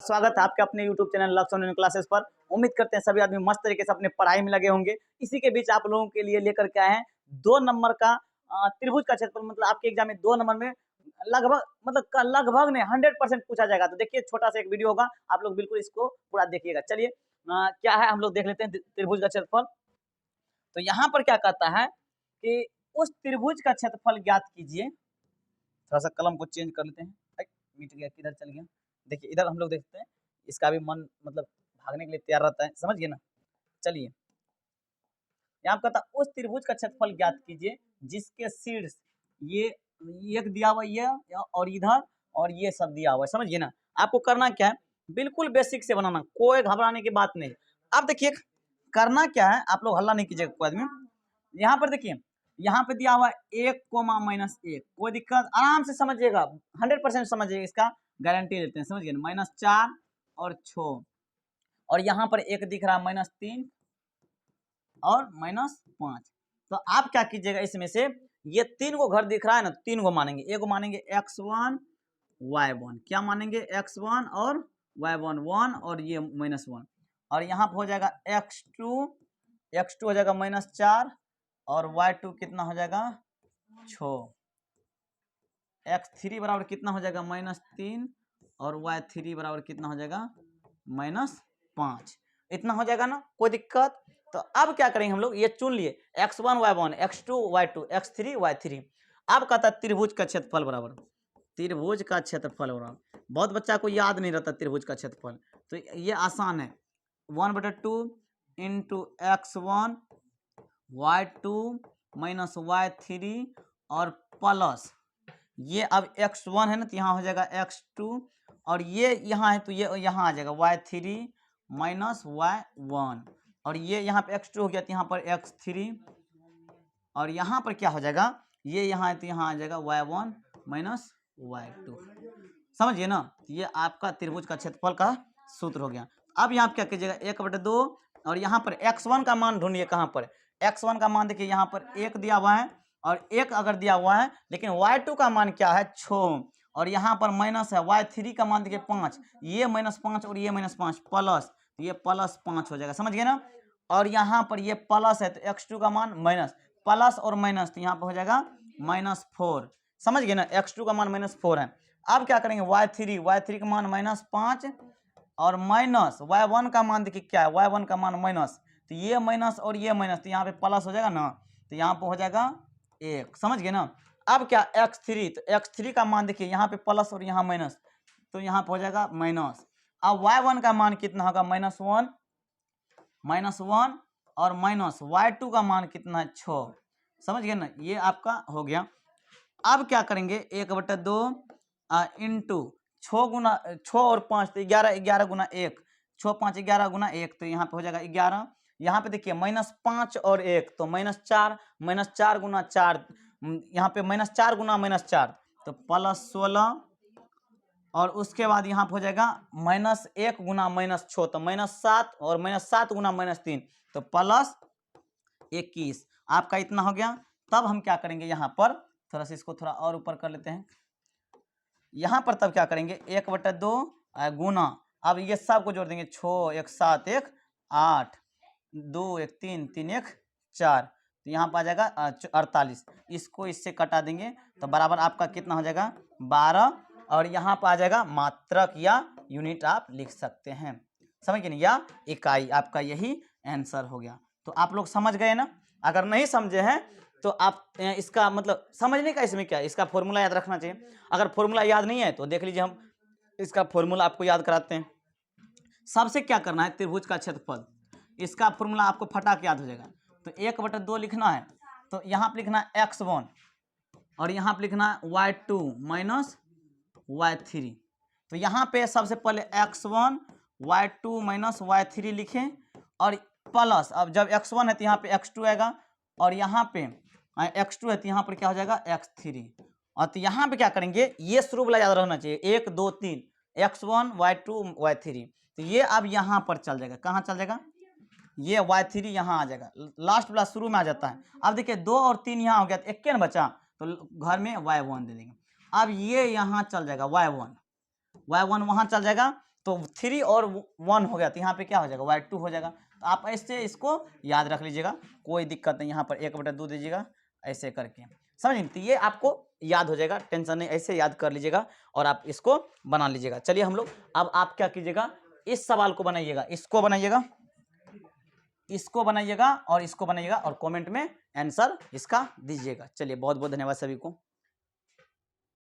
स्वागत है आपके अपने YouTube चैनल लक्ष्य ऑनलाइन क्लासेस पर। उम्मीद करते हैं सभी आदमी मस्त तरीके से अपने पढ़ाई में लगे होंगे। इसी के बीच आप लोगों के लिए लेकर के आए हैं 2 नंबर का त्रिभुज का क्षेत्रफल। मतलब आपके एग्जाम में 2 नंबर में लगभग नहीं 100% पूछा जाएगा। तो देखिए छोटा सा एक वीडियो होगा, आप लोग बिल्कुल इसको पूरा देखिएगा। चलिए क्या है हम लोग देख लेते हैं त्रिभुज का क्षेत्रफल। तो यहाँ पर क्या कहता है कि उस त्रिभुज का क्षेत्रफल ज्ञात कीजिए। थोड़ा सा कलम को चेंज कर लेते हैं, मिट गया, किधर चल गया। देखिए इधर हम लोग देखते हैं, इसका भी मन मतलब भागने के लिए तैयार रहता है, समझ गए ना। चलिए यहाँ कहता उस त्रिभुज का क्षेत्रफल ज्ञात कीजिए जिसके शीर्ष ये एक दिया हुआ ये और इधर और ये सब दिया हुआ है, समझ गए ना। आपको करना क्या है, बिल्कुल बेसिक से बनाना, कोई घबराने की बात नहीं। अब देखिए करना क्या है, आप लोग हल्ला नहीं कीजिएगा कोई आदमी। यहाँ पर देखिए यहाँ पे दिया हुआ 1,-1, कोई दिक्कत आराम से समझिएगा, 100% समझिएगा, इसका गारंटी लेते हैं, समझिए ना। -4 और 6 और यहाँ पर एक दिख रहा है -3 और -5। तो आप क्या कीजिएगा, इसमें से ये 3 को घर दिख रहा है ना, 3 को मानेंगे। एक को मानेंगे x1 y1, क्या मानेंगे x1 और y1 1 और ये -1 और यहाँ पर हो जाएगा x2 हो जाएगा -4 और y2 कितना हो जाएगा 6, x3 बराबर कितना हो जाएगा -3 और y3 बराबर कितना हो जाएगा -5। इतना हो जाएगा ना, कोई दिक्कत। तो अब क्या करेंगे हम लोग, ये चुन लिए x1 y1 x2 y2 x3 y3। अब कहता है त्रिभुज का क्षेत्रफल बराबर, त्रिभुज का क्षेत्रफल बराबर, बहुत बच्चा को याद नहीं रहता त्रिभुज का क्षेत्रफल, तो ये आसान है 1/2 into x1 y2 minus y3 और प्लस ये अब x1 है ना, तो यहाँ हो जाएगा x2 और ये यहाँ है तो ये यहाँ आ जाएगा y3 माइनस y1 और ये यहाँ पे x2 हो गया तो यहाँ पर x3 और यहाँ पर क्या हो जाएगा, ये यहाँ है तो यहाँ आ जाएगा y1 माइनस y2, समझिए ना। ये आपका त्रिभुज का क्षेत्रफल का सूत्र हो गया। अब यहाँ क्या कीजिएगा 1/2 और यहाँ पर x1 का मान ढूंढिए, कहाँ पर x1 का मान देखिए, यहाँ पर 1 दिया हुआ है और 1 अगर दिया हुआ है, लेकिन y2 का मान क्या है 6 और यहाँ पर माइनस है, y3 का मान देखिए 5, ये -5 और ये -5 प्लस, तो ये +5 हो जाएगा, समझ गए ना। और यहाँ पर ये प्लस है तो x2 का मान माइनस, प्लस और माइनस तो यहाँ पर हो जाएगा -4, समझ गए ना। x2 का मान -4 है। अब क्या करेंगे y3 का मान -5 और माइनस y1 का मान देखिए क्या है, y1 का मान माइनस, तो ये माइनस और ये माइनस तो यहाँ पे प्लस हो जाएगा ना, तो यहाँ पे हो जाएगा 1, समझ गए ना। अब क्या x3, तो x3 का मान देखिए यहाँ पे प्लस और यहाँ माइनस, तो यहाँ पे हो जाएगा माइनस। अब y1 का मान कितना होगा -1 और माइनस y2 का मान कितना है 6, समझ गए ना। ये आपका हो गया। अब क्या करेंगे 1/2 इंटू 6 और 5 तो 11 गुना 1, 6 5 11 गुना 1 तो यहाँ पे हो जाएगा 11। यहाँ पे देखिए -5 और 1 तो -4 गुना 4, यहाँ पे -4 गुना -4 तो +16 और उसके बाद यहाँ पे हो जाएगा -1 गुना -6 तो -7 और -7 गुना -3 तो +21। आपका इतना हो गया। तब हम क्या करेंगे, यहाँ पर थोड़ा सा इसको थोड़ा और ऊपर कर लेते हैं। यहाँ पर तब क्या करेंगे 1/2 गुना, अब ये सब को जोड़ देंगे 6 1 7 1 8 2 1 3 3 1 4 तो यहाँ पर आ जाएगा 48। इसको इससे कटा देंगे तो बराबर आपका कितना हो जाएगा 12 और यहाँ पर आ जाएगा मात्रक या यूनिट आप लिख सकते हैं, समझ गए ना, या इकाई। आपका यही आंसर हो गया। तो आप लोग समझ गए ना। अगर नहीं समझे हैं तो आप इसका मतलब समझने का इसमें क्या है, इसका फॉर्मूला याद रखना चाहिए। अगर फॉर्मूला याद नहीं है तो देख लीजिए, हम इसका फॉर्मूला आपको याद कराते हैं। सबसे क्या करना है, त्रिभुज का क्षेत्रफल, इसका फॉर्मूला आपको फटाक याद हो जाएगा। तो 1/2 लिखना है, तो यहाँ पे लिखना है x1 और यहाँ पे लिखना है y2 माइनस y3। तो यहाँ पे सबसे पहले x1 y2 माइनस y3 लिखें और प्लस, अब जब x1 है तो यहाँ पे x2 आएगा और यहाँ पे x2 है तो यहाँ पर क्या हो जाएगा x3। और तो यहाँ पे क्या करेंगे, ये शुरू वाला याद रहना चाहिए 1 2 3 x1 y2 y3, तो ये अब यहाँ पर चल जाएगा, कहाँ चल जाएगा, ये y3 यहाँ आ जाएगा, लास्ट वाला शुरू में आ जाता है। अब देखिए 2 और 3 यहाँ हो गया तो 1 बचा, तो घर में y1 दे देंगे। अब ये यहाँ चल जाएगा y1 वहाँ चल जाएगा, तो 3 और 1 हो गया, तो यहाँ पे क्या हो जाएगा y2 हो जाएगा। तो आप ऐसे इसको याद रख लीजिएगा, कोई दिक्कत नहीं, यहाँ पर 1/2 दीजिएगा ऐसे करके, समझ। तो ये आपको याद हो जाएगा, टेंशन नहीं, ऐसे याद कर लीजिएगा और आप इसको बना लीजिएगा। चलिए हम लोग, अब आप क्या कीजिएगा, इस सवाल को बनाइएगा, इसको बनाइएगा, इसको बनाइएगा और इसको बनाइएगा और कमेंट में आंसर इसका दीजिएगा। चलिए बहुत बहुत धन्यवाद सभी को।